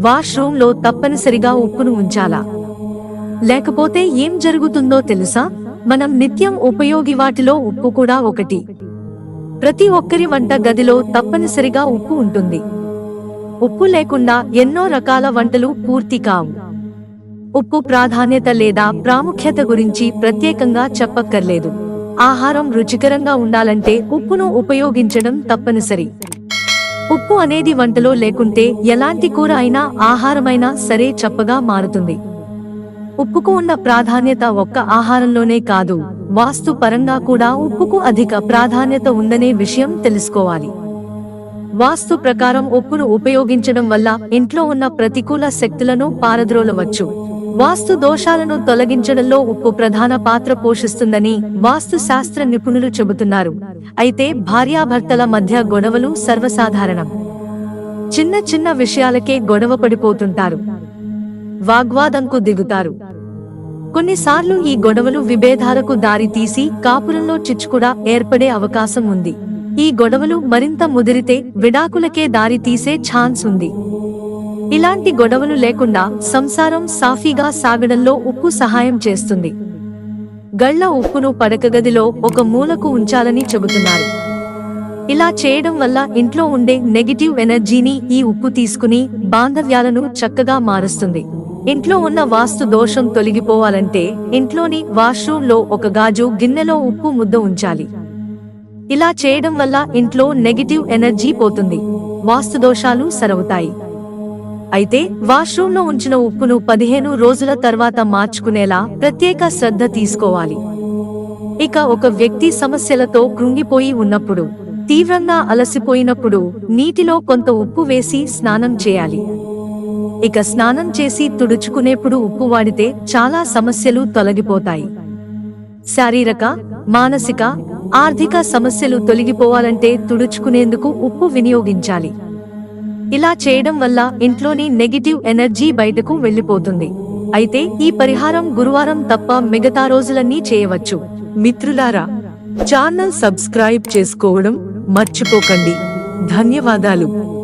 వాష్రూమ్లో తప్పనిసరిగా ఉప్పును ఉంచాలా? లేకపోతే ఏం జరుగుతుందో తెలుసా? మనం నిత్యం ఉపయోగి వాటిలో ఉప్పు కూడా ఒకటి. ప్రతి ఒక్కరి వంట గదిలో తప్పనిసరిగా ఉప్పు ఉంటుంది. ఉప్పు లేకుండా ఎన్నో రకాల వంటలు పూర్తి కావు. ఉప్పు ప్రాధాన్యత లేదా ప్రాముఖ్యత గురించి ప్రత్యేకంగా చెప్పక్కర్లేదు. ఆహారం రుచికరంగా ఉండాలంటే ఉప్పును ఉపయోగించడం తప్పనిసరి. ఉప్పు అనేది వంటలో లేకుంటే ఎలాంటి కూర అయినా ఆహారమైనా సరే చప్పగా మారుతుంది. ఉప్పుకు ఉన్న ప్రాధాన్యత ఒక్క ఆహారంలోనే కాదు, వాస్తు పరంగా కూడా ఉప్పుకు అధిక ప్రాధాన్యత ఉందనే విషయం తెలుసుకోవాలి. వాస్తు ప్రకారం ఉప్పును ఉపయోగించడం వల్ల ఇంట్లో ఉన్న ప్రతికూల శక్తులను పారద్రోలవచ్చు. వాస్తు దోషాలను తొలగించడంలో ఉప్పు ప్రధాన పాత్ర పోషిస్తుందని వాస్తు శాస్త్ర నిపుణులు చెబుతున్నారు. అయితే భార్యాభర్తల మధ్య గొడవలు సర్వసాధారణం. చిన్న చిన్న విషయాలకే గొడవ పడిపోతుంటారు, వాగ్వాదంకు దిగుతారు. కొన్నిసార్లు ఈ గొడవలు విభేదాలకు దారి తీసి కాపురంలో చిచ్చు కూడా ఏర్పడే అవకాశం ఉంది. ఈ గొడవలు మరింత ముదిరితే విడాకులకే దారి తీసే ఛాన్స్ ఉంది. ఇలాంటి గొడవలు లేకుండా సంసారం సాఫీగా సాగడంలో ఉప్పు సహాయం చేస్తుంది. గళ్ళ ఉప్పును పడకగదిలో ఒక మూలకు ఉంచాలని చెబుతున్నారు. ఇలా చేయడం వల్ల ఇంట్లో ఉండే నెగిటివ్ ఎనర్జీని ఈ ఉప్పు తీసుకుని బాంధవ్యాలను చక్కగా మారుస్తుంది. ఇంట్లో ఉన్న వాస్తు దోషం తొలగిపోవాలంటే ఇంట్లోని వాష్రూమ్లో ఒక గాజు గిన్నెలో ఉప్పు ముద్ద ఉంచాలి. ఇలా చేయడం వల్ల ఇంట్లో నెగిటివ్ ఎనర్జీ పోతుంది, వాస్తు దోషాలు సరవుతాయి. అయితే వాష్రూమ్లో ఉంచిన ఉప్పును 15 రోజుల తర్వాత మార్చుకునేలా ప్రత్యేక శ్రద్ధ తీసుకోవాలి. ఇక ఒక వ్యక్తి సమస్యలతో కృంగిపోయి ఉన్నప్పుడు, తీవ్రంగా అలసిపోయినప్పుడు నీటిలో కొంత ఉప్పు వేసి స్నానం చేయాలి. ఇక స్నానం చేసి తుడుచుకునేప్పుడు ఉప్పు వాడితే చాలా సమస్యలు తొలగిపోతాయి. శారీరక, మానసిక, ఆర్థిక సమస్యలు తొలగిపోవాలంటే తుడుచుకునేందుకు ఉప్పు వినియోగించాలి. ఇలా చేయడం వల్ల ఇంట్లోని నెగిటివ్ ఎనర్జీ బయటకు వెళ్లిపోతుంది. అయితే ఈ పరిహారం గురువారం తప్ప మిగతా రోజులన్నీ చేయవచ్చు. మిత్రులారా, ఛానల్ సబ్స్క్రైబ్ చేసుకోవడం మర్చిపోకండి. ధన్యవాదాలు.